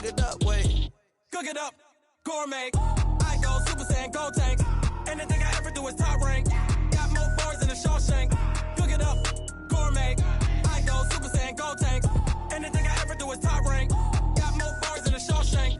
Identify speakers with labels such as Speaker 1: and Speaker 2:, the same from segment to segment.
Speaker 1: cook it up, wait. Cook it up, gourmet. I go Super Saiyan, go tank. Anything I ever do is top rank. Got more bars than a Shawshank. Cook it up, gourmet. I go Super Saiyan, go tank. Anything I ever do is top rank. Got more bars than a Shawshank.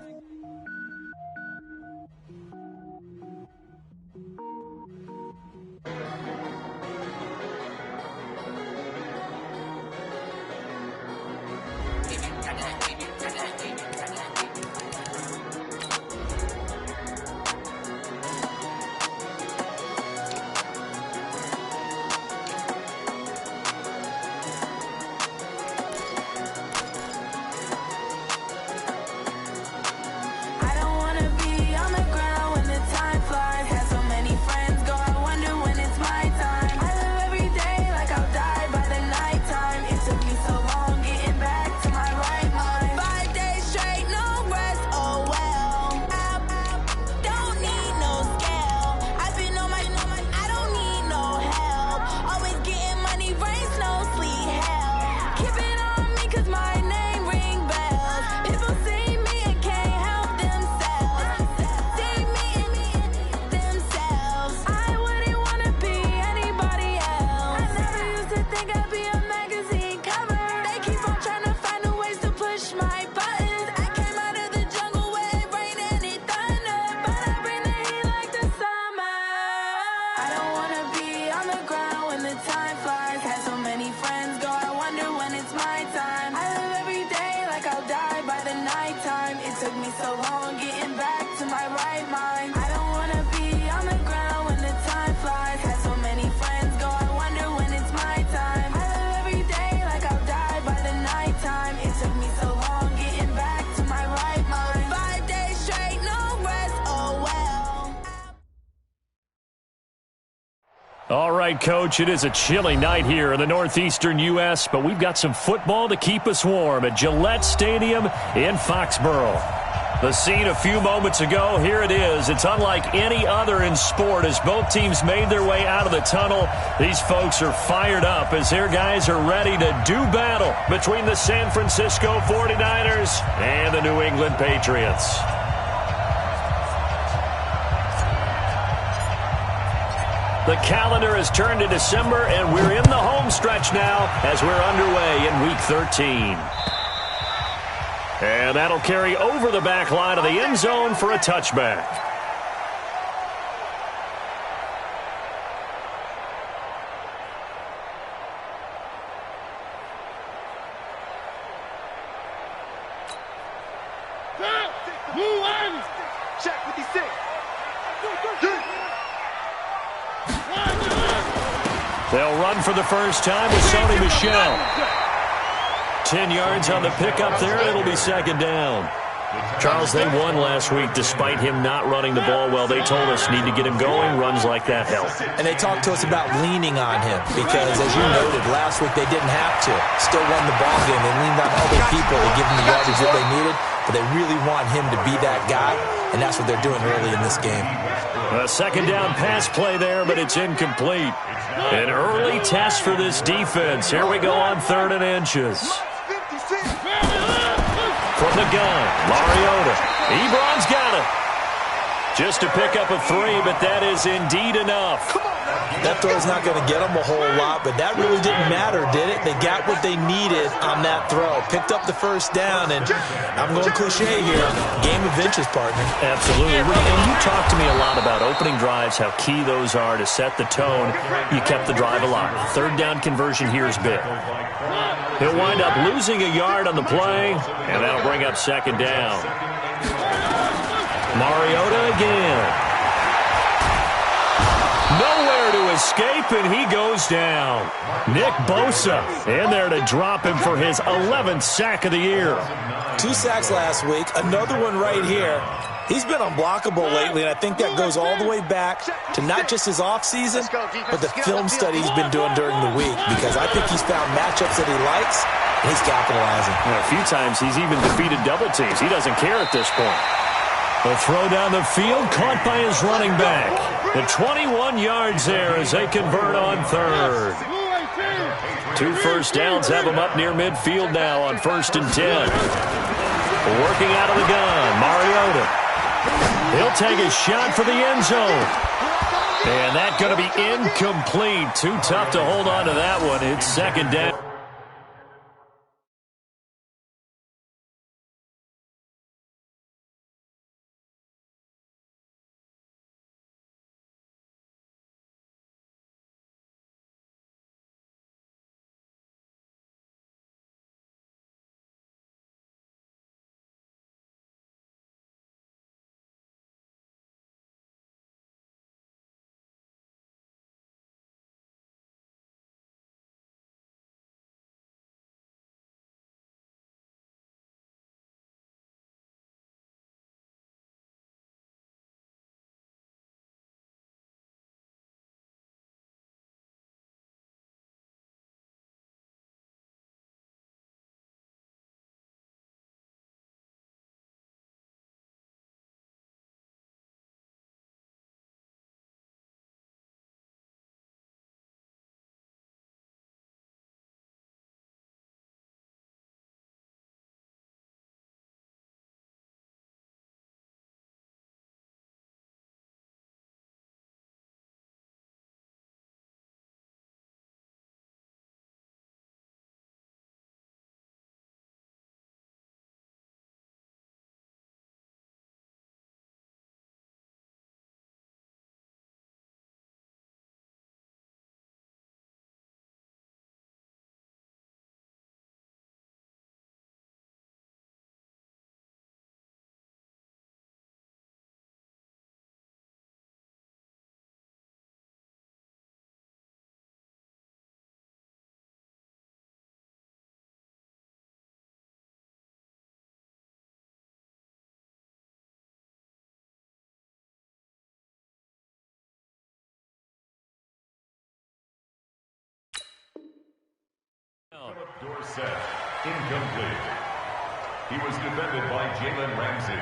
Speaker 2: All right, Coach, it is a chilly night here in the northeastern U.S., but we've got some football to keep us warm at Gillette Stadium in Foxborough. The scene a few moments ago, here it is. It's unlike any other in sport as both teams made their way out of the tunnel. These folks are fired up as their guys are ready to do battle between the San Francisco 49ers and the New England Patriots. The calendar has turned to December, and we're in the home stretch now as we're underway in Week 13. And that'll carry over the back line of the end zone for a touchback.
Speaker 3: Check 56.
Speaker 2: They'll run for the first time with Sony Michel. 10 yards on the pickup there. It'll be second down. Charles, they won last week despite him not running the ball well. They told us need to get him going. Runs like that help.
Speaker 4: And they talked to us about leaning on him because, as you noted, last week they didn't have to. Still won the ball game. They leaned on other people to give them the yardage that they needed, but they really want him to be that guy, and that's what they're doing early in this game.
Speaker 2: A second down pass play there, but it's incomplete. An early test for this defense. Here we go on 3rd and inches. From the gun, Mariota. Ebron's got it. Just to pick up a 3, but that is indeed enough.
Speaker 4: That throw's not going to get them a whole lot, but that really didn't matter, did it? They got what they needed on that throw. Picked up the first down, and I'm going cliche here. Game of inches, partner.
Speaker 2: Absolutely. And you talked to me a lot about opening drives, how key those are to set the tone. You kept the drive alive. 3rd down conversion here is big. He'll wind up losing a yard on the play, and that'll bring up second down. Mariota again. Nowhere to escape, and he goes down. Nick Bosa in there to drop him for his 11th sack of the year.
Speaker 4: 2 sacks last week, another one right here. He's been unblockable lately, and I think that goes all the way back to not just his offseason, but the film study he's been doing during the week, because I think he's found matchups that he likes, and he's capitalizing.
Speaker 2: And a few times he's even defeated double teams. He doesn't care at this point. The throw down the field, caught by his running back. The 21 yards there as they convert on 3rd. 2 first downs have them up near midfield now on 1st and 10. Working out of the gun, Mariota. He'll take a shot for the end zone. And that's going to be incomplete. Too tough to hold on to that one. It's second down.
Speaker 3: Dorsett, incomplete. He was defended by Jalen Ramsey.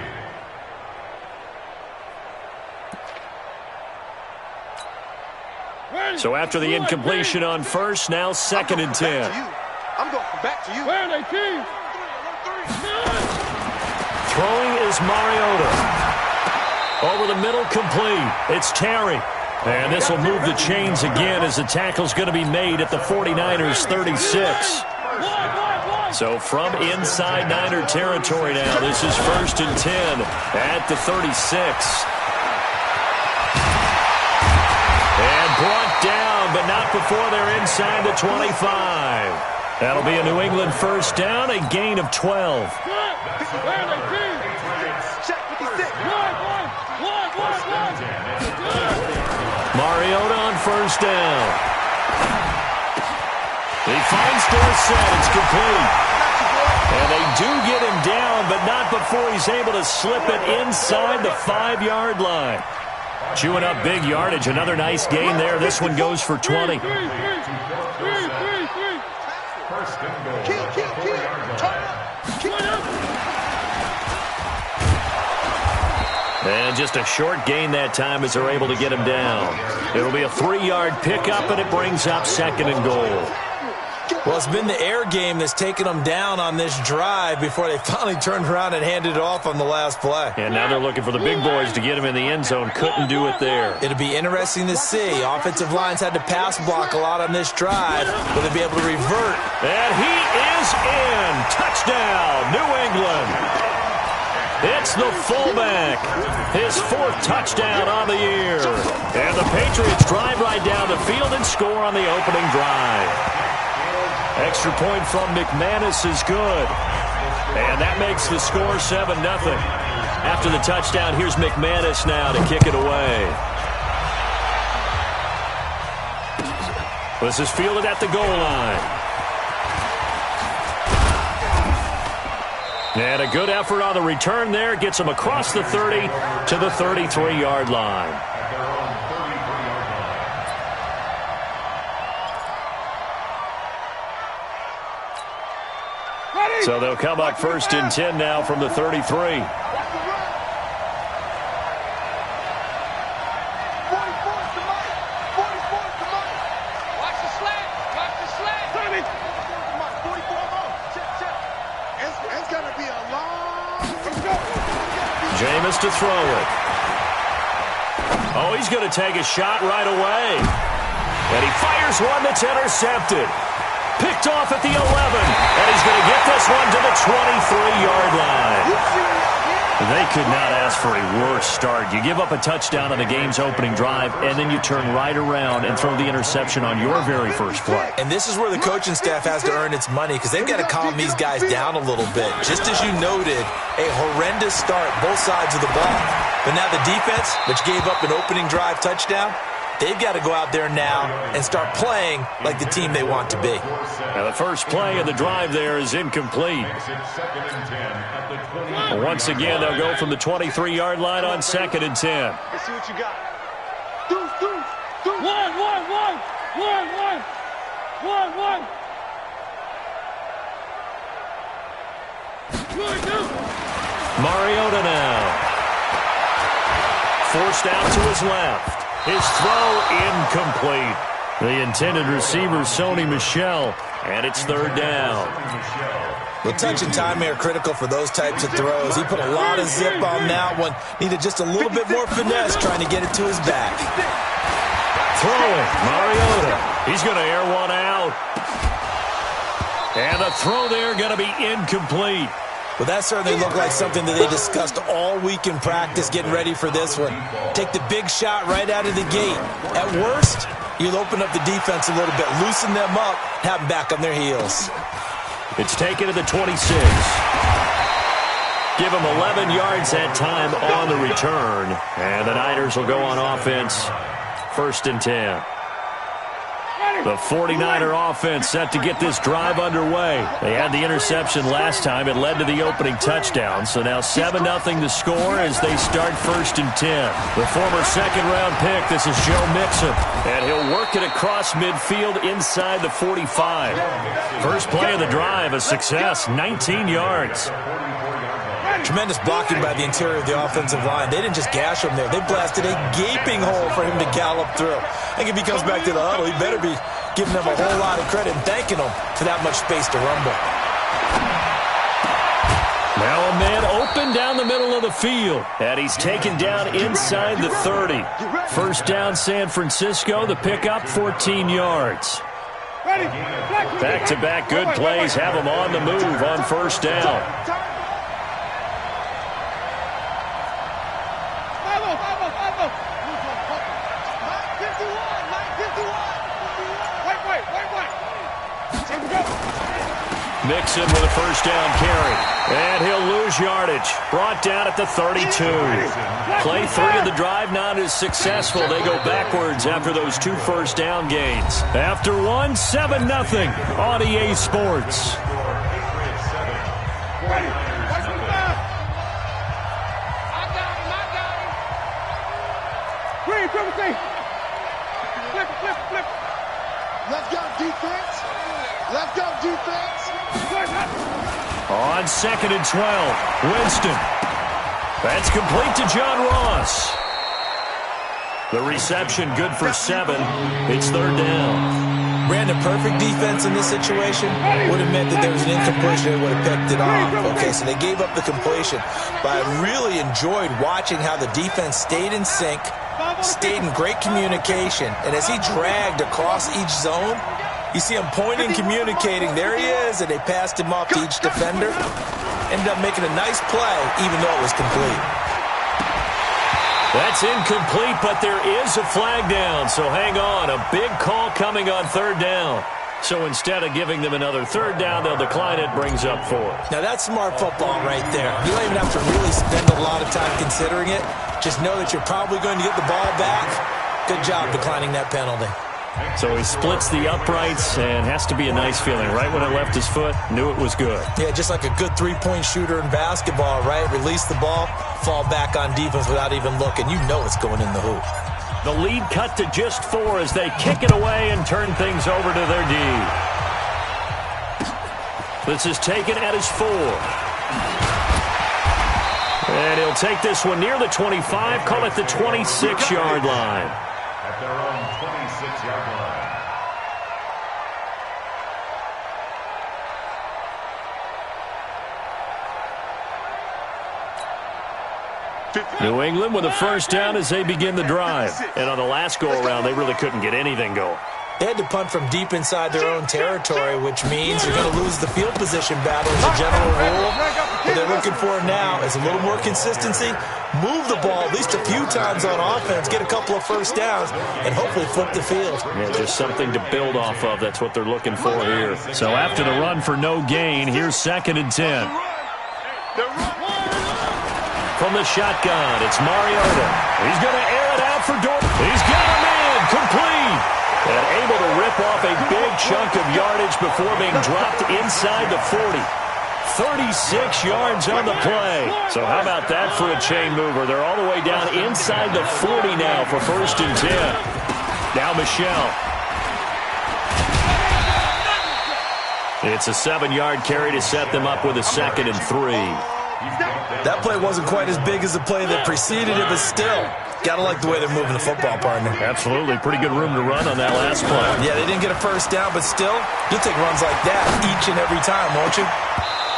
Speaker 2: So after the incompletion on first, now second and 10.
Speaker 5: I'm going back to you.
Speaker 6: Where are they, King?
Speaker 2: Throwing is Mariota. Over the middle, complete. It's Terry. And this will move the chains again as the tackle's going to be made at the 49ers 36. So from inside Niner territory now, this is first and 10 at the 36. And brought down, but not before they're inside the 25. That'll be a New England first down, a gain of 12. Mariota on first down. He finds Dorsett. It's complete. And they do get him down, but not before he's able to slip it inside the 5-yard line. Chewing up big yardage. Another nice gain there. This one goes for 20. And just a short gain that time as they're able to get him down. It'll be a 3-yard pickup, and it brings up second and goal.
Speaker 4: Well, it's been the air game that's taken them down on this drive before they finally turned around and handed it off on the last play.
Speaker 2: And now they're looking for the big boys to get him in the end zone. Couldn't do it there.
Speaker 4: It'll be interesting to see. Offensive lines had to pass block a lot on this drive. Will they be able to revert?
Speaker 2: And he is in. Touchdown, New England. It's the fullback. His 4th touchdown on the year. And the Patriots drive right down the field and score on the opening drive. Extra point from McManus is good. And that makes the score 7-0. After the touchdown, here's McManus now to kick it away. This is fielded at the goal line. And a good effort on the return there. Gets him across the 30 to the 33-yard line. So they'll come up first and 10 now from the 33.
Speaker 5: It's going to be a long
Speaker 2: Jameis to throw it. Oh, he's going to take a shot right away. And he fires one that's intercepted. Picked off at the 11. And he's going to get this one to the 23-yard line. They could not ask for a worse start. You give up a touchdown on the game's opening drive, and then you turn right around and throw the interception on your very first play.
Speaker 4: And this is where the coaching staff has to earn its money because they've got to calm these guys down a little bit. Just as you noted, a horrendous start, both sides of the ball. But now the defense, which gave up an opening drive touchdown, they've got to go out there now and start playing like the team they want to be.
Speaker 2: Now the first play of the drive there is incomplete. Once again, they'll go from the 23-yard line on 2nd and 10.
Speaker 5: Let's see what you got.
Speaker 2: Mariota now. Forced out to his left. His throw incomplete. The intended receiver, Sony Michel, and it's 3rd down.
Speaker 4: The touch and time are critical for those types of throws. He put a lot of zip on that one. Needed just a little bit more finesse trying to get it to his back.
Speaker 2: Throwing, Mariota. He's going to air one out. And the throw there going to be incomplete.
Speaker 4: Well, that certainly looked like something that they discussed all week in practice getting ready for this one. Take the big shot right out of the gate. At worst, you'll open up the defense a little bit, loosen them up, have them back on their heels.
Speaker 2: It's taken to the 26. Give them 11 yards that time on the return. And the Niners will go on offense, 1st and 10. The 49er offense set to get this drive underway. They had the interception last time. It led to the opening touchdown. So now 7-0 to score as they start 1st and 10. The former second-round pick, this is Joe Mixon. And he'll work it across midfield inside the 45. First play of the drive, a success, 19 yards.
Speaker 4: Tremendous blocking by the interior of the offensive line. They didn't just gash him there. They blasted a gaping hole for him to gallop through. I think if he comes back to the huddle, he better be giving them a whole lot of credit and thanking them for that much space to rumble.
Speaker 2: Now a man open down the middle of the field. And he's taken down inside the 30. First down, San Francisco. The pickup, 14 yards. Back-to-back good plays have them on the move on first down. Mixon with a first down carry. And he'll lose yardage. Brought down at the 32. Play 3 of the drive not as successful. They go backwards after those 2 first down gains. After one, 7-0 on EA Sports.
Speaker 5: Let's go, defense. Let's go, defense.
Speaker 2: On 2nd and 12, Winston. That's complete to John Ross. The reception good for 7. It's 3rd down.
Speaker 4: Brandon, perfect defense in this situation would have meant that there was an incompletion. They would have picked it off. Okay, so they gave up the completion. But I really enjoyed watching how the defense stayed in sync, stayed in great communication. And as he dragged across each zone, you see him pointing, communicating. There he is, and they passed him off to each defender. Ended up making a nice play, even though it was complete.
Speaker 2: That's incomplete, but there is a flag down, so hang on. A big call coming on 3rd down. So instead of giving them another 3rd down, they'll decline it, brings up 4.
Speaker 4: Now that's smart football right there. You don't even have to really spend a lot of time considering it. Just know that you're probably going to get the ball back. Good job declining that penalty.
Speaker 2: So he splits the uprights and has to be a nice feeling. Right when it left his foot, knew it was good.
Speaker 4: Yeah, just like a good three-point shooter in basketball, right? Release the ball, fall back on defense without even looking. You know it's going in the hoop.
Speaker 2: The lead cut to just 4 as they kick it away and turn things over to their D. This is taken at his 4. And he'll take this one near the 25, call it the 26-yard line.
Speaker 3: At their own 26-yard line.
Speaker 2: New England with a first down as they begin the drive. And on the last go-around, they really couldn't get anything going.
Speaker 4: They had to punt from deep inside their own territory, which means you're going to lose the field position battle as a general rule. What they're looking for now is a little more consistency, move the ball at least a few times on offense, get a couple of first downs, and hopefully flip the field.
Speaker 2: Yeah, just something to build off of. That's what they're looking for here. So after the run for no gain, here's 2nd and 10. From the shotgun, it's Mariota. He's going to air it out for Dorton. He's got him in, complete. And able to rip off a big chunk of yardage before being dropped inside the 40. 36 yards on the play. So how about that for a chain mover? They're all the way down inside the 40 now for 1st and 10. Now Michelle. It's a 7-yard carry to set them up with a 2nd and 3.
Speaker 4: That play wasn't quite as big as the play that preceded it, but still, gotta like the way they're moving the football, partner.
Speaker 2: Absolutely. Pretty good room to run on that last play.
Speaker 4: Yeah, they didn't get a first down, but still, you'll take runs like that each and every time, won't you?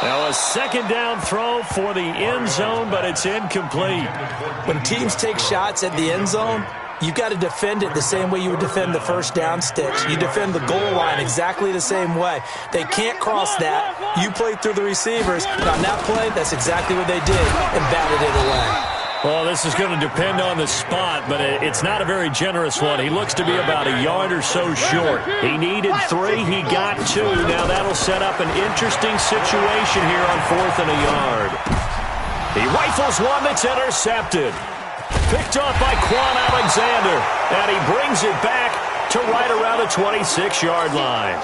Speaker 2: Now a 2nd down throw for the end zone, but it's incomplete.
Speaker 4: When teams take shots at the end zone, you've got to defend it the same way you would defend the first down sticks. You defend the goal line exactly the same way. They can't cross that. You play through the receivers. And on that play, that's exactly what they did and batted it away.
Speaker 2: Well, this is going to depend on the spot, but it's not a very generous one. He looks to be about a yard or so short. He needed 3. He got 2. Now that'll set up an interesting situation here on 4th and a yard. He rifles one that's intercepted. Picked off by Quan Alexander, and he brings it back to right around the 26-yard line.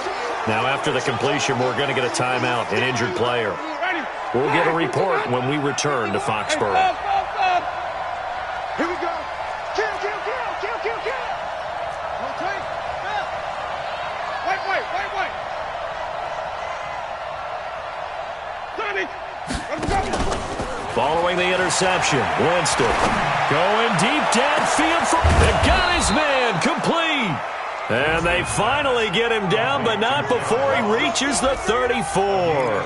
Speaker 2: Now, after the completion, we're going to get a timeout, an injured player. We'll get a report when we return to Foxborough.
Speaker 5: Here we go. Kill. Okay. Wait. Johnny, let's go.
Speaker 2: Following the interception, Winston going deep downfield. They got his man complete. And they finally get him down, but not before he reaches the 34.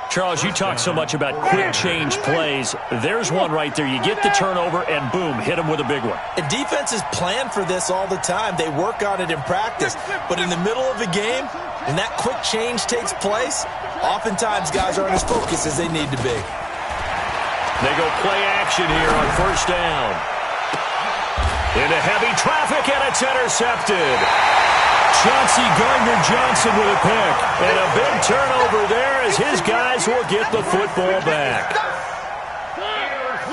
Speaker 2: Charles, you talk so much about quick change plays. There's one right there. You get the turnover, and boom, hit him with a big one.
Speaker 4: And defenses plan for this all the time. They work on it in practice. But in the middle of a game, when that quick change takes place, oftentimes guys aren't as focused as they need to be.
Speaker 2: They go play action here on 1st down. Into heavy traffic, and it's intercepted. Chauncey Gardner-Johnson with a pick. And a big turnover there as his guys will get the football back.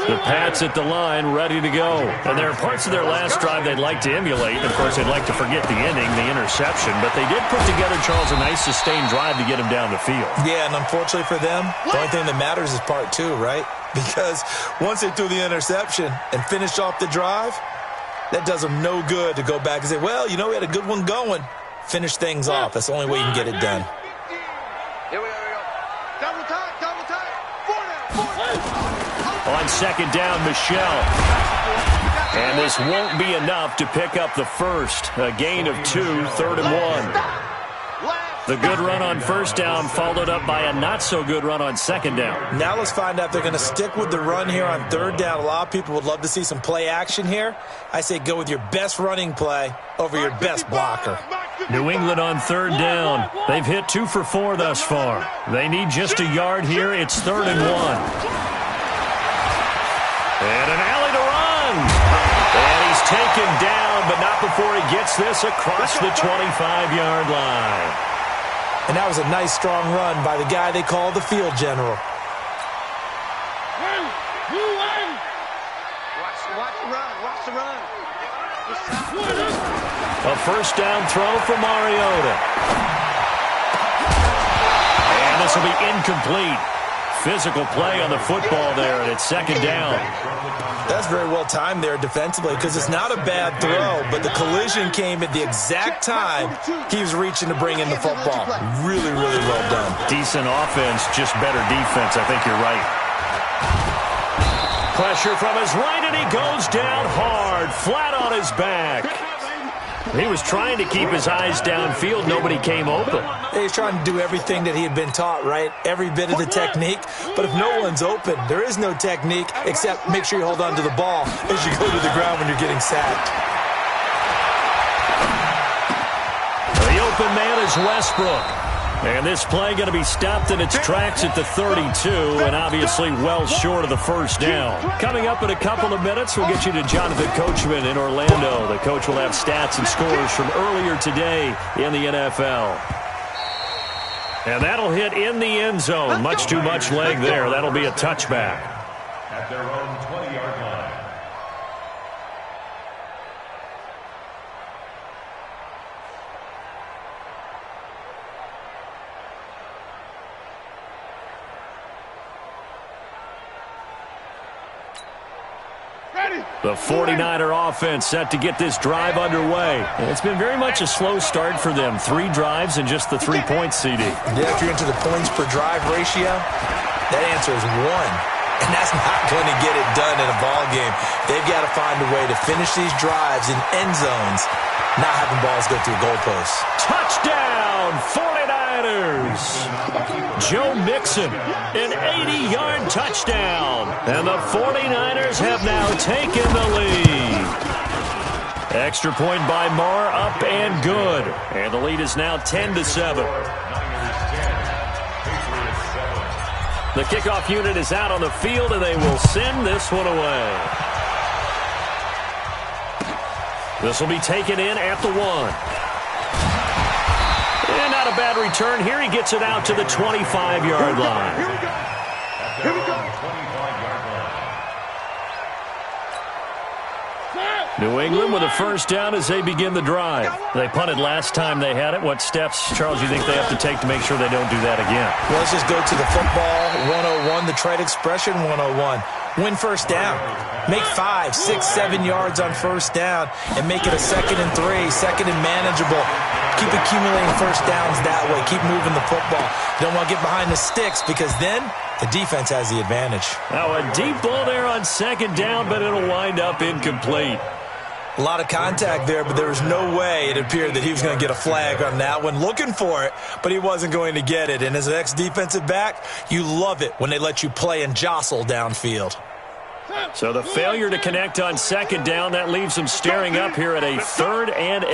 Speaker 2: The Pats at the line, ready to go. And there are parts of their last drive they'd like to emulate. Of course, they'd like to forget the ending, the interception. But they did put together, Charles, a nice sustained drive to get him down the field.
Speaker 4: Yeah, and unfortunately for them, the only thing that matters is part 2, right? Because once they threw the interception and finished off the drive, that does them no good to go back and say, well, you know, we had a good one going. Finish things off. That's the only way you can get it done.
Speaker 5: Here we go. Double time. 4 down.
Speaker 2: On 2nd down, Michelle. And this won't be enough to pick up the first. A gain of 2, 3rd and 1. The good run on 1st down followed up by a not-so-good run on 2nd down.
Speaker 4: Now let's find out if they're going to stick with the run here on 3rd down. A lot of people would love to see some play action here. I say go with your best running play over your best blocker.
Speaker 2: New England on 3rd down. They've hit 2 for 4 thus far. They need just a yard here. It's 3rd and 1. And an alley to run. And he's taken down, but not before he gets this across the 25-yard line.
Speaker 4: And that was a nice, strong run by the guy they call the field general.
Speaker 5: Watch the run.
Speaker 2: A 1st down throw for Mariota. And this will be incomplete. Physical play on the football there, and it's 2nd down.
Speaker 4: That's very well timed there defensively because it's not a bad throw, but the collision came at the exact time he was reaching to bring in the football. Really, really well done.
Speaker 2: Decent offense, just better defense. I think you're right. Pressure from his right, and he goes down hard, flat on his back. He was trying to keep his eyes downfield. Nobody came open.
Speaker 4: He's trying to do everything that he had been taught, right? Every bit of the technique. But if no one's open, there is no technique except make sure you hold on to the ball as you go to the ground when you're getting sacked.
Speaker 2: The open man is Westbrook. And this play going to be stopped in its tracks at the 32, and obviously well short of the first down. Coming up in a couple of minutes, we'll get you to Jonathan Coachman in Orlando. The coach will have stats and scores from earlier today in the NFL. And that'll hit in the end zone. Much too much leg there. That'll be a touchback.
Speaker 3: At their own 20-yard line.
Speaker 2: The 49er offense set to get this drive underway. It's been very much a slow start for them. 3 drives and just the 3 points, CD.
Speaker 4: Yeah, if you're into the points per drive ratio, that answer is 1. And that's not going to get it done in a ball game. They've got to find a way to finish these drives in end zones, not having balls go through goalposts.
Speaker 2: Touchdown, 49ers! Joe Mixon, an 80-yard touchdown. And the 49ers have now taken the lead. Extra point by Marr, up and good. And the lead is now 10-7. The kickoff unit is out on the field, and they will send this one away. This will be taken in at the 1. And not a bad return here. He gets it out to the 25-yard line.
Speaker 3: Here we go. Here we go. 25-yard line.
Speaker 2: New England with a first down as they begin the drive. They punted last time they had it. What steps, Charles, you think they have to take to make sure they don't do that again?
Speaker 4: Well, let's just go to the football 101, the trade expression 101. Win first down. Make 5, 6, 7 yards on first down and make it a 2nd and 3, 2nd and manageable. Keep accumulating first downs that way. Keep moving the football. You don't want to get behind the sticks because then the defense has the advantage.
Speaker 2: Now a deep ball there on 2nd down, but it'll wind up incomplete.
Speaker 4: A lot of contact there, but there was no way it appeared that he was going to get a flag on that one. Looking for it, but he wasn't going to get it. And as an ex-defensive back, you love it when they let you play and jostle downfield.
Speaker 2: So the failure to connect on 2nd down, that leaves them staring up here at a 3rd and 8.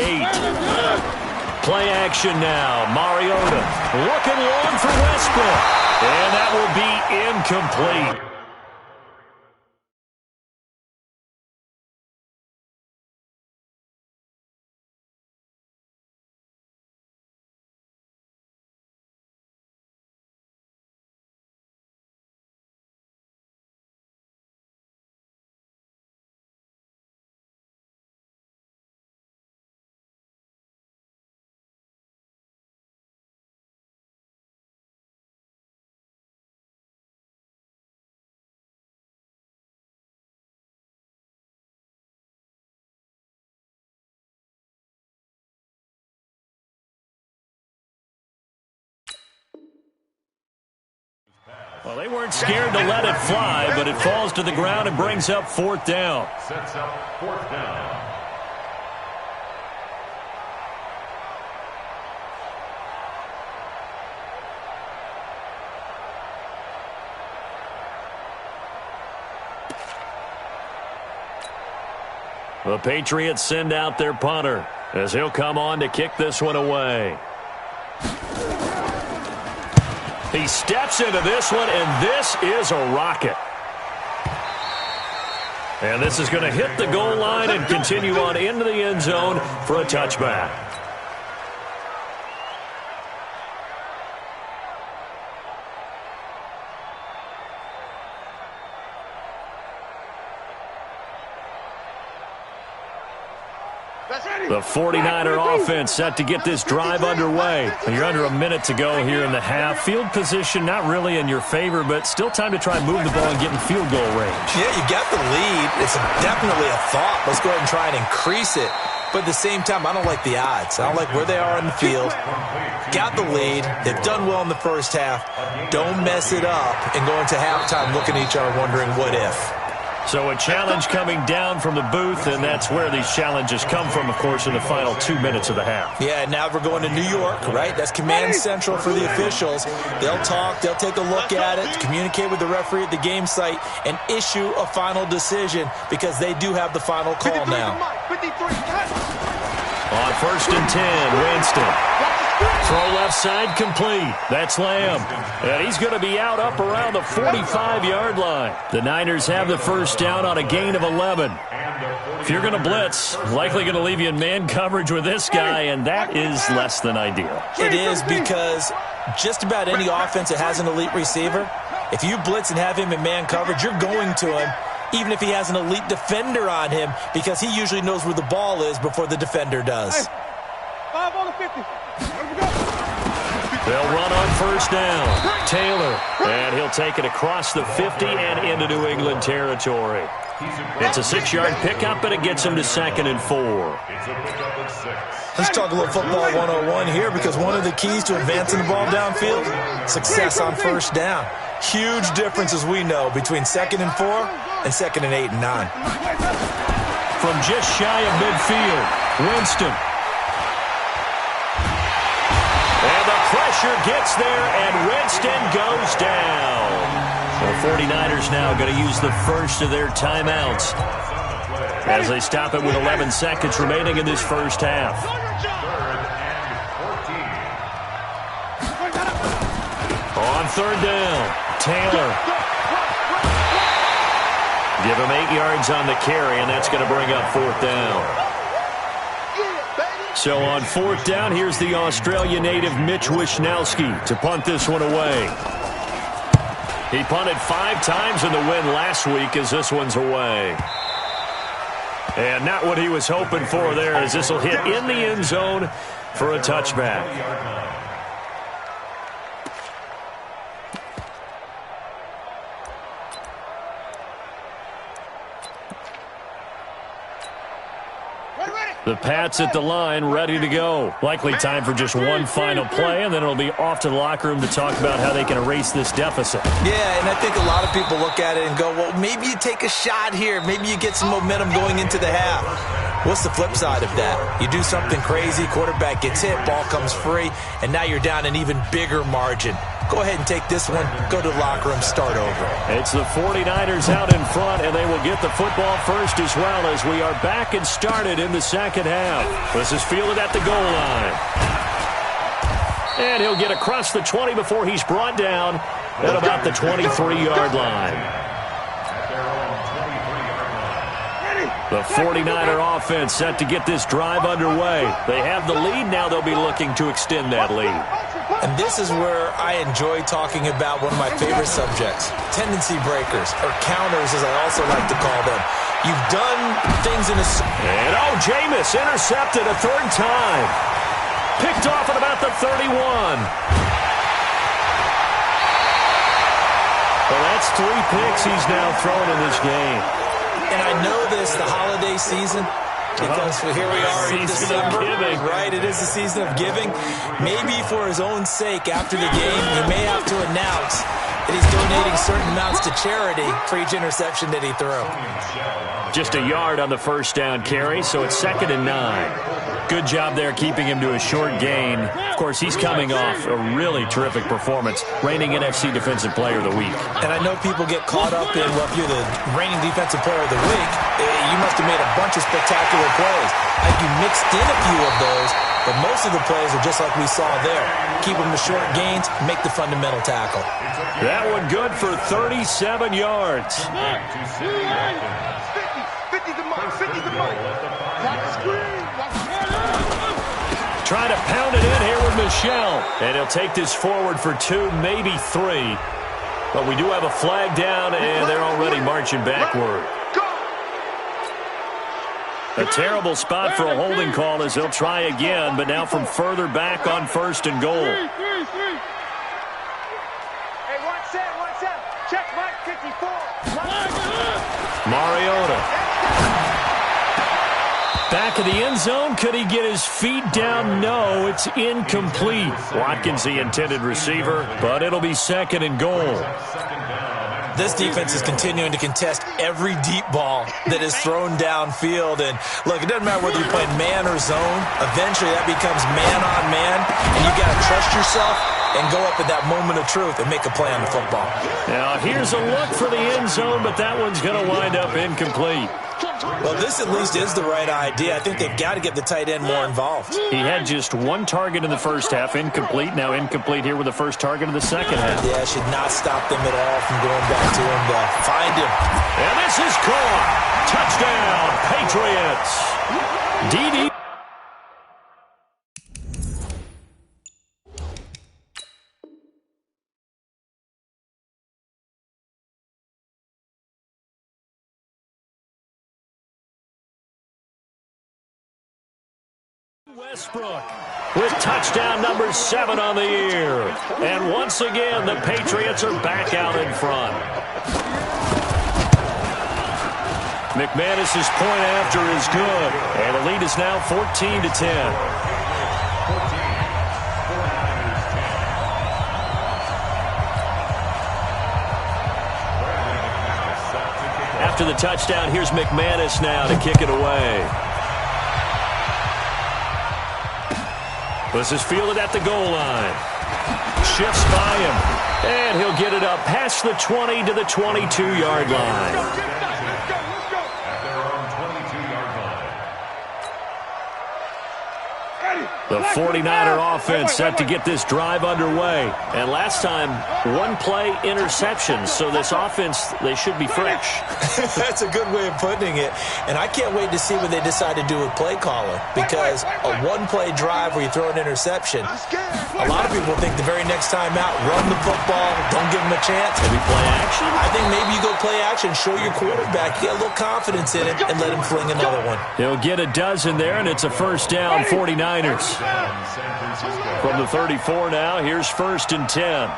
Speaker 2: Play action now. Mariota looking long for Westbrook. And that will be incomplete. Well, they weren't scared to let it fly, but it falls to the ground and brings up 4th down.
Speaker 3: Sets up 4th down.
Speaker 2: The Patriots send out their punter as he'll come on to kick this one away. He steps into this one, and this is a rocket. And this is going to hit the goal line and continue on into the end zone for a touchback. The 49er offense set to get this drive underway. You're under a minute to go here in the half. Field position not really in your favor, but still time to try and move the ball and get in field goal range.
Speaker 4: Yeah, you got the lead. It's definitely a thought. Let's go ahead and try and increase it. But at the same time, I don't like the odds. I don't like where they are on the field. Got the lead. They've done well in the first half. Don't mess it up and go into halftime looking at each other wondering what if.
Speaker 2: So a challenge coming down from the booth, and that's where these challenges come from, of course, in the final 2 minutes of the half.
Speaker 4: Yeah, now we're going to New York, right? That's command central for the officials. They'll talk, they'll take a look at it, communicate with the referee at the game site, and issue a final decision because they do have the final call now.
Speaker 2: On 1st and 10, Winston. Throw left side complete. That's Lamb. And he's going to be out up around the 45-yard line. The Niners have the first down on a gain of 11. If you're going to blitz, likely going to leave you in man coverage with this guy, and that is less than ideal.
Speaker 4: It is because just about any offense that has an elite receiver, if you blitz and have him in man coverage, you're going to him, even if he has an elite defender on him, because he usually knows where the ball is before the defender does.
Speaker 5: 5 on the 50.
Speaker 2: They'll run on first down. Taylor, and he'll take it across the 50 and into New England territory. It's a 6-yard pickup, and it gets him to 2nd and 4.
Speaker 4: Let's talk a little football 101 here, because one of the keys to advancing the ball downfield, success on first down. Huge difference, as we know, between 2nd and 4 and 2nd and 8 and 9.
Speaker 2: From just shy of midfield, Winston. And the pressure gets there, and Winston goes down. The 49ers now going to use the first of their timeouts as they stop it with 11 seconds remaining in this first half. On 3rd down, Taylor. Give him 8 yards on the carry, and that's going to bring up 4th down. So on 4th down, here's the Australia native Mitch Wishnowski to punt this one away. He punted 5 times in the win last week as this one's away. And not what he was hoping for there, as this will hit in the end zone for a touchback. The Pats at the line, ready to go. Likely time for just one final play, and then it'll be off to the locker room to talk about how they can erase this deficit.
Speaker 4: Yeah, and I think a lot of people look at it and go, well, maybe you take a shot here. Maybe you get some momentum going into the half. What's the flip side of that? You do something crazy, quarterback gets hit, ball comes free, and now you're down an even bigger margin. Go ahead and take this one, go to the locker room, start over.
Speaker 2: It's the 49ers out in front, and they will get the football first as well, as we are back and started in the second half. This is fielded at the goal line. And he'll get across the 20 before he's brought down at about the 23-yard line. The 49er offense set to get this drive underway. They have the lead. Now they'll be looking to extend that lead.
Speaker 4: And this is where I enjoy talking about one of my favorite subjects, tendency breakers, or counters as I also like to call them. You've done things in a...
Speaker 2: And Jameis intercepted a 3rd time. Picked off at about the 31. Well, that's 3 picks he's now thrown in this game.
Speaker 4: And I know this, the holiday season, because here we are in December, right? It is the season of giving. Maybe for his own sake, after the game, he may have to announce that he's donating certain amounts to charity for each interception that he threw.
Speaker 2: Just a yard on the first down carry, so it's 2nd and 9. Good job there keeping him to a short gain. Of course, he's coming off a really terrific performance, reigning NFC Defensive Player of the Week.
Speaker 4: And I know people get caught up in, well, if you're the reigning Defensive Player of the Week, you must have made a bunch of spectacular plays. I think you mixed in a few of those, but most of the plays are just like we saw there. Keep them to short gains, make the fundamental tackle.
Speaker 2: That one good for 37 yards.
Speaker 5: 50 the mark, 50 the mark.
Speaker 2: Trying to pound it in here with Michelle. And he'll take this forward for 2, maybe 3. But we do have a flag down, and they're already marching backward. A terrible spot for a holding call as they'll try again, but now from further back on 1st and goal.
Speaker 5: Hey, 1-7. Check Mike 54.
Speaker 2: Mariota. Back of the end zone. Could he get his feet down? No, it's incomplete. Watkins, the intended receiver, but it'll be 2nd and goal.
Speaker 4: This defense is continuing to contest every deep ball that is thrown downfield. And, look, it doesn't matter whether you're playing man or zone. Eventually, that becomes man-on-man, and you got to trust yourself and go up at that moment of truth and make a play on the football.
Speaker 2: Now, here's a look for the end zone, but that one's going to wind up incomplete.
Speaker 4: Well, this at least is the right idea. I think they've got to get the tight end more involved.
Speaker 2: He had just one target in the first half, incomplete. Now incomplete here with the first target of the second half.
Speaker 4: Yeah, should not stop them at all from going back to him to find him.
Speaker 2: And this is caught. Touchdown, Patriots. D.D. Westbrook with touchdown number 7 on the year. And once again, the Patriots are back out in front. McManus's point after is good. And the lead is now 14-10. After the touchdown, here's McManus now to kick it away. This is fielded at the goal line. Shifts by him. And he'll get it up past the 20 to the 22-yard line. The 49er offense set to get this drive underway. And last time, one play interception. So this offense, they should be fresh.
Speaker 4: That's a good way of putting it. And I can't wait to see what they decide to do with play calling. Because a one-play drive where you throw an interception, a lot of people think the very next time out, run the football, don't give them a chance.
Speaker 2: Maybe play action?
Speaker 4: I think maybe you go play action, show your quarterback, get a little confidence in it, and let him fling another one.
Speaker 2: He'll get a dozen there, and it's a first down, 49ers. From the 34 now, here's 1st and 10.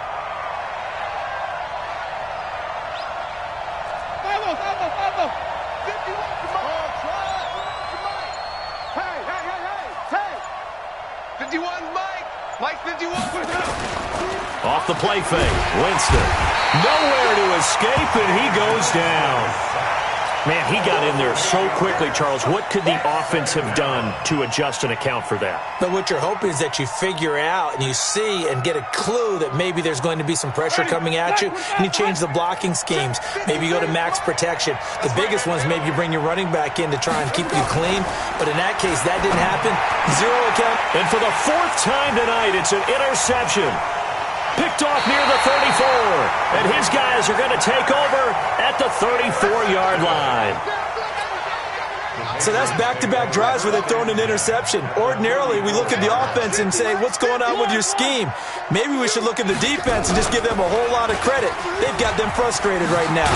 Speaker 2: Off the play fake, Winston. Nowhere to escape, and he goes down. Man, he got in there so quickly, Charles. What could the offense have done to adjust and account for that?
Speaker 4: But what you're hoping is that you figure out and you see and get a clue that maybe there's going to be some pressure coming at you, and you change the blocking schemes. Maybe you go to max protection. The biggest ones, maybe you bring your running back in to try and keep you clean. But in that case, that didn't happen. 0 account.
Speaker 2: And for the 4th time tonight, it's an interception. Picked off near the 34. And his guys are going to take over at the 34-yard line.
Speaker 4: So that's back-to-back drives where they've thrown an interception. Ordinarily, we look at the offense and say, what's going on with your scheme? Maybe we should look at the defense and just give them a whole lot of credit. They've got them frustrated right now.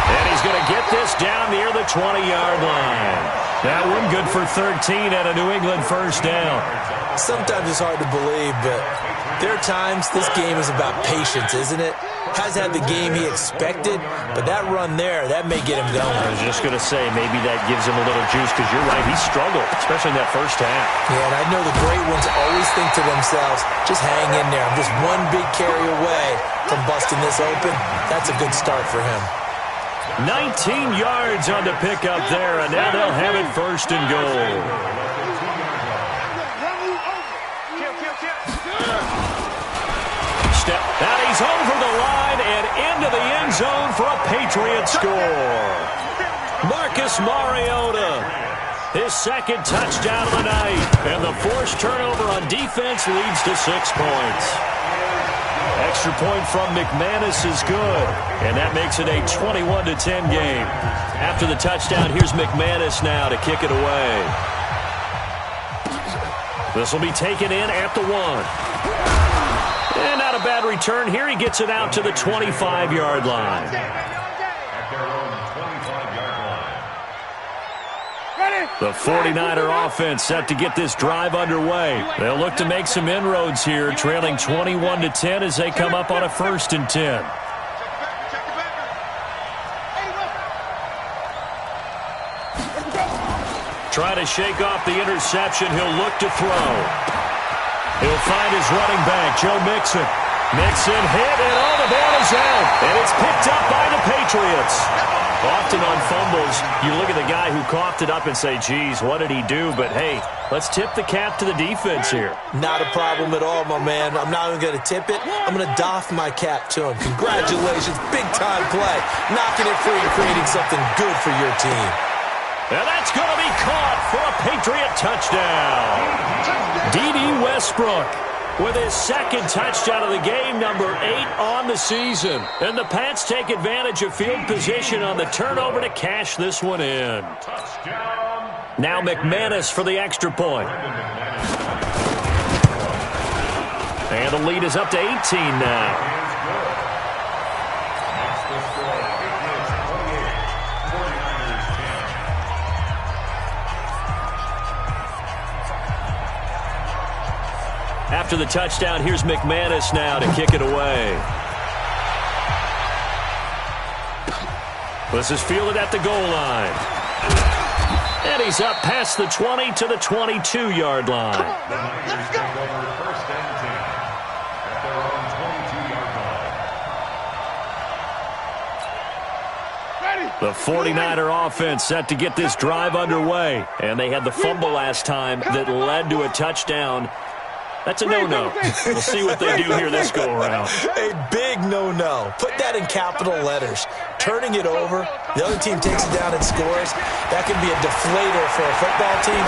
Speaker 2: And he's going to get this down near the 20-yard line. That one good for 13 and a New England first down.
Speaker 4: Sometimes it's hard to believe, but there are times this game is about patience, isn't it? Hasn't had the game he expected, but that run there, that may get him going.
Speaker 2: I was just going to say, maybe that gives him a little juice, because you're right, he struggled, especially in that first half.
Speaker 4: Yeah, and I know the great ones always think to themselves, just hang in there. I'm just one big carry away from busting this open. That's a good start for him.
Speaker 2: 19 yards on the pickup there, and now they'll have it 1st and goal. Step, and he's over the line and into the end zone for a Patriot score. Marcus Mariota, his 2nd touchdown of the night, and the forced turnover on defense leads to 6 points. Extra point from McManus is good, and that makes it a 21-10 game. After the touchdown, here's McManus now to kick it away. This will be taken in at the 1. And not a bad return here. He gets it out to the 25-yard line. The 49er offense set to get this drive underway. They'll look to make some inroads here, trailing 21-10 as they come up on a 1st and 10. Try to shake off the interception. He'll look to throw. He'll find his running back, Joe Mixon. Mixon hit, and all the ball is out. And it's picked up by the Patriots. Often on fumbles, you look at the guy who coughed it up and say, geez, what did he do? But, hey, let's tip the cap to the defense here.
Speaker 4: Not a problem at all, my man. I'm not even going to tip it. I'm going to doff my cap to him. Congratulations. Big-time play. Knocking it free and creating something good for your team.
Speaker 2: And that's going to be caught for a Patriot touchdown. D.D. Westbrook with his second touchdown of the game, number 8 on the season. And the Pats take advantage of field position on the turnover to cash this one in. Now McManus for the extra point. And the lead is up to 18 now. After the touchdown, here's McManus now to kick it away. This is fielded at the goal line. And he's up past the 20 to the 22-yard line.
Speaker 3: Let's go. First and 10 at their own 22-yard line.
Speaker 2: The 49er offense set to get this drive underway. And they had the fumble last time that led to a touchdown. That's a no-no. We'll see what they do here this go-around.
Speaker 4: A big no-no. Put that in capital letters. Turning it over, the other team takes it down and scores. That can be a deflator for a football team.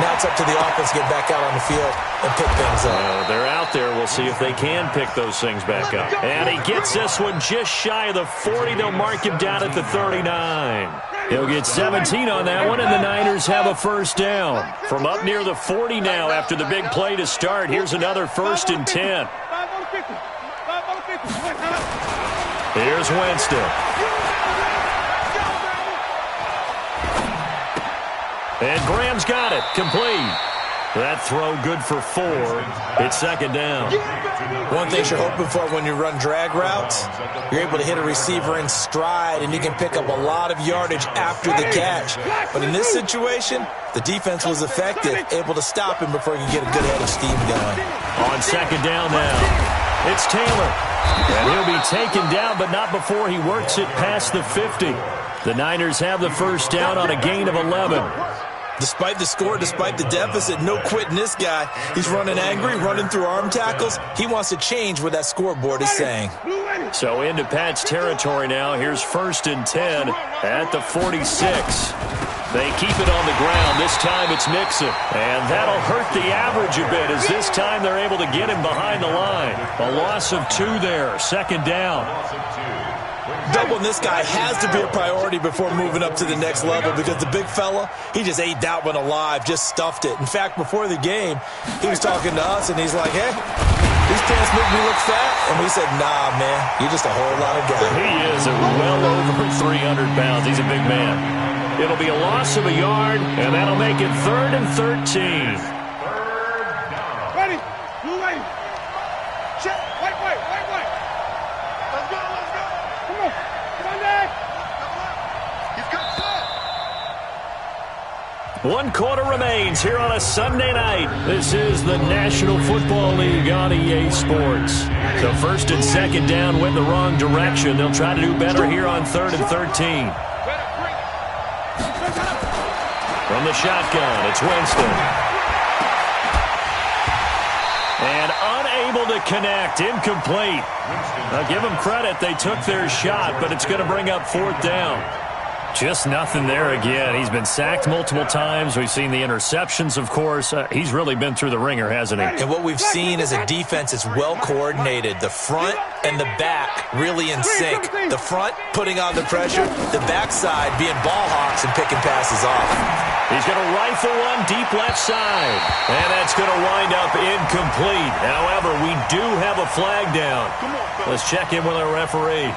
Speaker 4: Now it's up to the offense to get back out on the field and pick things up.
Speaker 2: They're out there. We'll see if they can pick those things back up. And he gets this one just shy of the 40. They'll mark him down at the 39. He'll get 17 on that one, and the Niners have a first down. From up near the 40 now after the big play to start, here's another 1st and 10. Here's Winston. And Graham's got it. Complete. That throw good for 4. It's second down.
Speaker 4: One thing you're hoping for when you run drag routes, you're able to hit a receiver in stride, and you can pick up a lot of yardage after the catch. But in this situation, the defense was effective, able to stop him before he could get a good head of steam going.
Speaker 2: On second down now, it's Taylor. And he'll be taken down, but not before he works it past the 50. The Niners have the first down on a gain of 11.
Speaker 4: Despite the score, despite the deficit, no quitting this guy. He's running angry, running through arm tackles. He wants to change what that scoreboard is saying.
Speaker 2: So into Pat's territory now. Here's 1st and 10 at the 46. They keep it on the ground. This time it's Mixon. And that'll hurt the average a bit as this time they're able to get him behind the line. A loss of 2 there. Second down.
Speaker 4: Doubling this guy has to be a priority before moving up to the next level because the big fella, he just ate that one alive, just stuffed it. In fact, before the game, he was talking to us, and he's like, hey, these pants make me look fat. And we said, nah, man, you're just a whole lot of guy.
Speaker 2: He is well over 300 pounds. He's a big man. It'll be a loss of a yard, and that'll make it 3rd and 13.
Speaker 5: Ready. Blue ready. Check. White. Let's go. Come on, Dad. He's got set.
Speaker 2: 1 quarter remains here on a Sunday night. This is the National Football League on EA Sports. So 1st and 2nd down went the wrong direction. They'll try to do better here on 3rd and 13. From the shotgun, it's Winston. And unable to connect, incomplete. I'll give them credit, they took their shot, but it's going to bring up 4th down. Just nothing there again. He's been sacked multiple times. We've seen the interceptions, of course. He's really been through the ringer, hasn't he?
Speaker 4: And what we've seen is a defense that's well coordinated. The front and the back really in sync. The front putting on the pressure, the backside being ball hawks and picking passes off.
Speaker 2: He's going to rifle one deep left side. And that's going to wind up incomplete. However, we do have a flag down. Let's check in with our referee.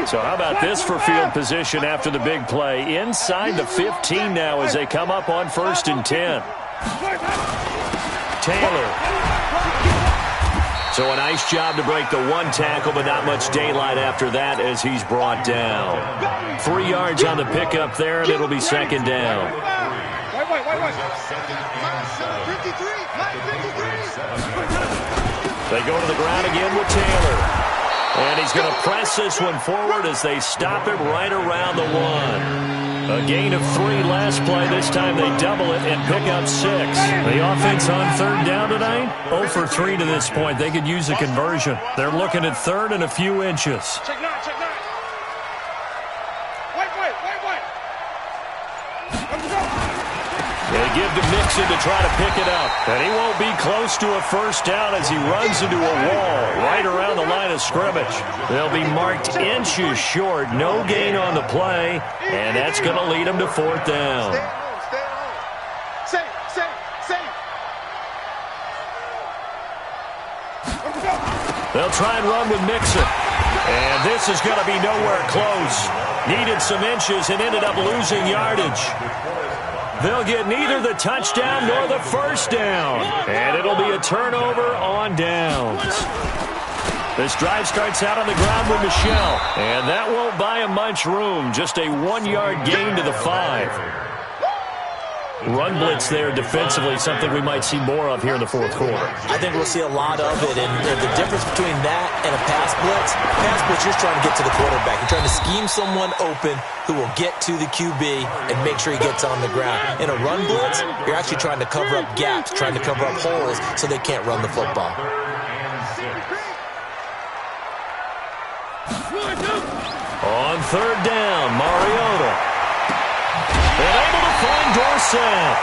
Speaker 2: So how about this for field position after the big play? Inside the 15 now as they come up on 1st and 10. Taylor. So a nice job to break the 1 tackle, but not much daylight after that as he's brought down. 3 yards on the pickup there, and it'll be 2nd down.
Speaker 5: White.
Speaker 2: They go to the ground again with Taylor. And he's going to press this one forward as they stop him right around the 1. A gain of 3 last play. This time they double it and pick up 6. The offense on third down tonight, 0 for 3 to this point. They could use a conversion. They're looking at third and a few inches.
Speaker 5: Check 9.
Speaker 2: They give to Mixon to try to pick it up. And he won't be close to a first down as he runs into a wall right around the line of scrimmage. They'll be marked inches short. No gain on the play. And that's going to lead them to fourth down.
Speaker 5: Stay on.
Speaker 2: They'll try and run with Mixon. And this is going to be nowhere close. Needed some inches and ended up losing yardage. They'll get neither the touchdown nor the first down. And it'll be a turnover on downs. This drive starts out on the ground with Michelle. And that won't buy him much room. Just a 1-yard gain to the 5. Run blitz there defensively, something we might see more of here in the fourth quarter.
Speaker 4: I think we'll see a lot of it, and the difference between that and a pass blitz, you're trying to get to the quarterback. You're trying to scheme someone open who will get to the QB and make sure he gets on the ground. In a run blitz, you're actually trying to cover up gaps, trying to cover up holes so they can't run the football.
Speaker 2: On third down, Mariota. And able to find Dorsett.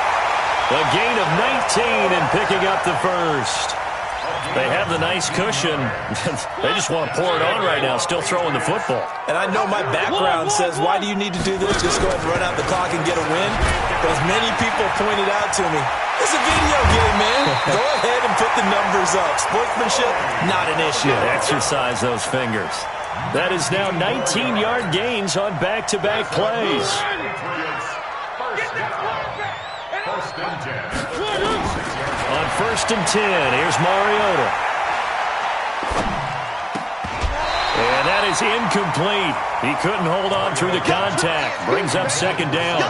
Speaker 2: A gain of 19 and picking up the first. They have the nice cushion. They just want to pour it on right now, still throwing the football.
Speaker 4: And I know my background says, why do you need to do this? Just go ahead and run out the clock and get a win. But as many people pointed out to me, it's a video game, man. Go ahead and put the numbers up. Sportsmanship, not an issue.
Speaker 2: Exercise those fingers. That is now 19-yard gains on back-to-back plays. On first and 10, here's Mariota. And that is incomplete. He couldn't hold on through the contact. Brings up second down.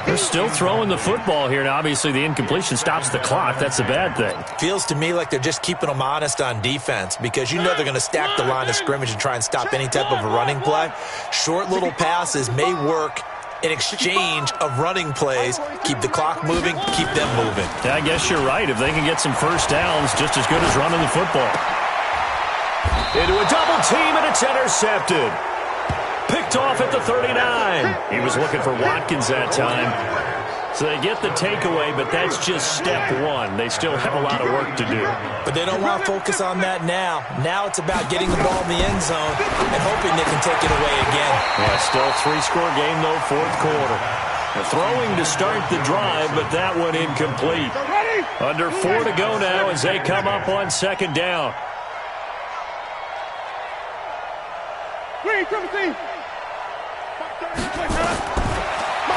Speaker 2: They're still throwing the football here. Now, obviously, the incompletion stops the clock. That's a bad thing.
Speaker 4: Feels to me like they're just keeping them honest on defense because you know they're going to stack the line of scrimmage and try and stop any type of a running play. Short little passes may work in exchange of running plays. Keep the clock moving, keep them moving.
Speaker 2: Yeah, I guess you're right. If they can get some first downs, just as good as running the football. Into a double team, and it's intercepted. Picked off at the 39. He was looking for Watkins that time. So they get the takeaway, but that's just step one. They still have a lot of work to do.
Speaker 4: But they don't want to focus on that now. Now it's about getting the ball in the end zone and hoping they can take it away again.
Speaker 2: Yeah, still three-score game, though, fourth quarter. They're throwing to start the drive, but that one incomplete. Under 4 to go now as they come up on second down.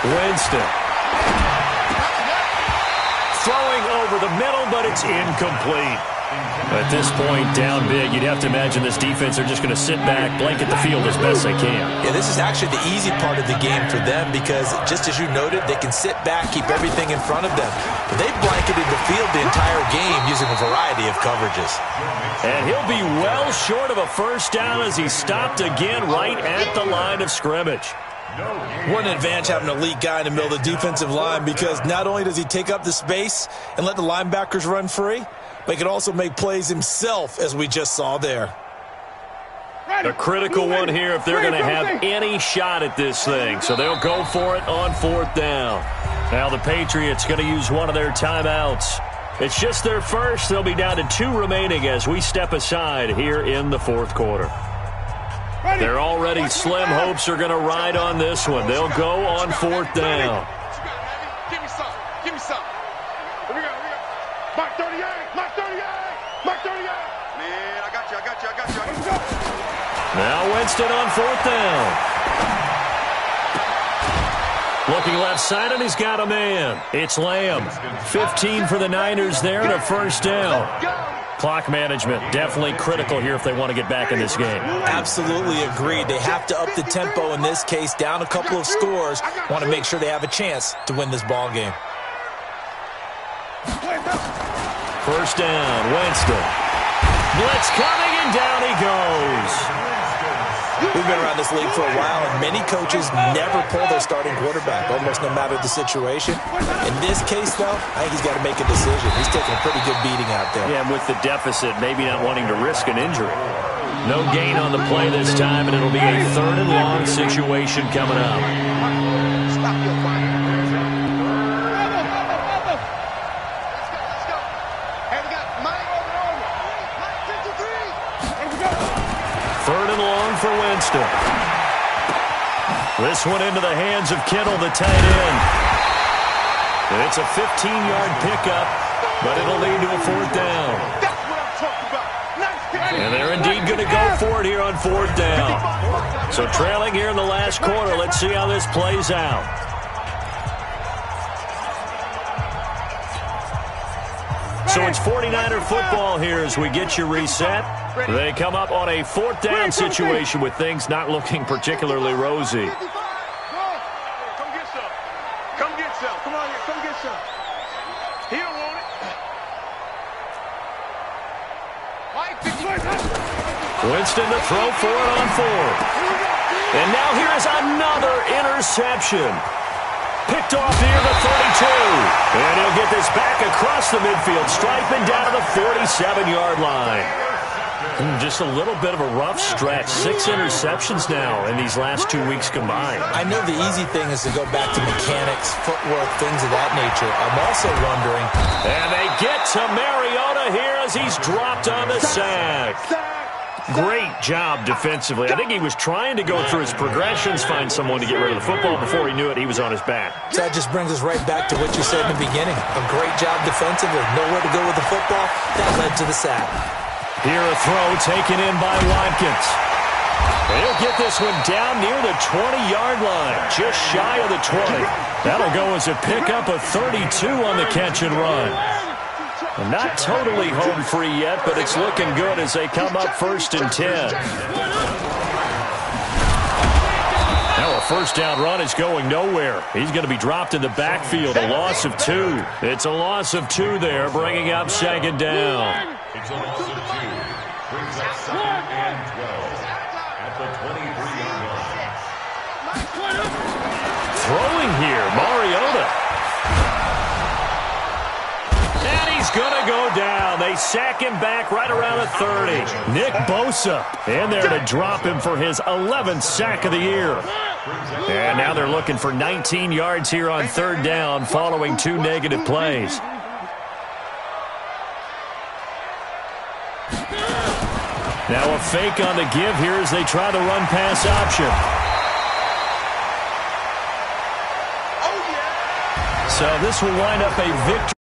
Speaker 2: Winston. Throwing over the middle, but it's incomplete. At this point, down big, you'd have to imagine this defense are just going to sit back, blanket the field as best they can.
Speaker 4: Yeah, this is actually the easy part of the game for them because, just as you noted, they can sit back, keep everything in front of them. But they've blanketed the field the entire game using a variety of coverages.
Speaker 2: And he'll be well short of a first down as he stopped again right at the line of scrimmage.
Speaker 4: What an advantage having an elite guy in the middle of the defensive line because not only does he take up the space and let the linebackers run free, but he can also make plays himself, as we just saw there.
Speaker 2: A critical one here if they're going to have any shot at this thing. So they'll go for it on fourth down. Now the Patriots going to use one of their timeouts. It's just their first. They'll be down to 2 remaining as we step aside here in the fourth quarter. Their already slim hopes are going to ride on this one. They'll go on fourth down.
Speaker 5: Give me some. Give me some. Here we go. Mark 38. Mark 38. Mark 38. Man, I got you.
Speaker 2: Now Winston on fourth down. Looking left side, and he's got a man. It's Lamb. 15 for the Niners there and a first down. Clock management definitely critical here if they want to get back in this game.
Speaker 4: Absolutely agreed. They have to up the tempo in this case, down a couple of scores. Want to make sure they have a chance to win this ball game.
Speaker 2: First down, Winston. Blitz coming, and down he goes.
Speaker 4: We've been around this league for a while, and many coaches never pull their starting quarterback, almost no matter the situation. In this case, though, I think he's got to make a decision. He's taking a pretty good beating out there.
Speaker 2: Yeah, and with the deficit, maybe not wanting to risk an injury. No gain on the play this time, and it'll be a 3rd and long situation coming up.
Speaker 5: Stop your fire.
Speaker 2: Third and long for Winston. This one into the hands of Kittle, the tight end. And it's a 15-yard pickup, but it'll lead to a 4th down.
Speaker 5: That's what I'm talking about.
Speaker 2: And they're indeed going to go for it here on 4th down. So trailing here in the last quarter. Let's see how this plays out. So it's 49er football here as we get you reset. They come up on a 4th down situation with things not looking particularly rosy.
Speaker 5: Come get some. Come get some. Come on here. Come get some. He don't want it.
Speaker 2: Winston to throw for it on 4th. And now here is another interception. Picked off near the 32. And he'll get this back across the midfield, striping down to the 47-yard line. Just a little bit of a rough stretch. 6 interceptions now in these last 2 weeks combined.
Speaker 4: I know the easy thing is to go back to mechanics, footwork, things of that nature. I'm also wondering.
Speaker 2: And they get to Mariota here as he's dropped on the sack. Great job defensively. I think he was trying to go through his progressions, find someone to get rid of the football. Before he knew it, he was on his back.
Speaker 4: So that just brings us right back to what you said in the beginning. A great job defensively. Nowhere to go with the football. That led to the sack.
Speaker 2: Here a throw taken in by Watkins. He'll get this one down near the 20-yard line, just shy of the 20. That'll go as a pickup of 32 on the catch and run. Not totally home free yet, but it's looking good as they come up 1st and 10. Now a 1st down run is going nowhere. He's going to be dropped in the backfield, a loss of 2. It's a loss of 2 there, bringing up 2nd down.
Speaker 3: It's a loss of 2. Brings up 2nd and 12 at the 23-yard line.
Speaker 2: Throwing here, Mariota. And he's going to go down. They sack him back right around the 30. Nick Bosa in there to drop him for his 11th sack of the year. And now they're looking for 19 yards here on 3rd down following 2 negative plays. Now a fake on the give here as they try the run-pass option. So this will wind up a victory.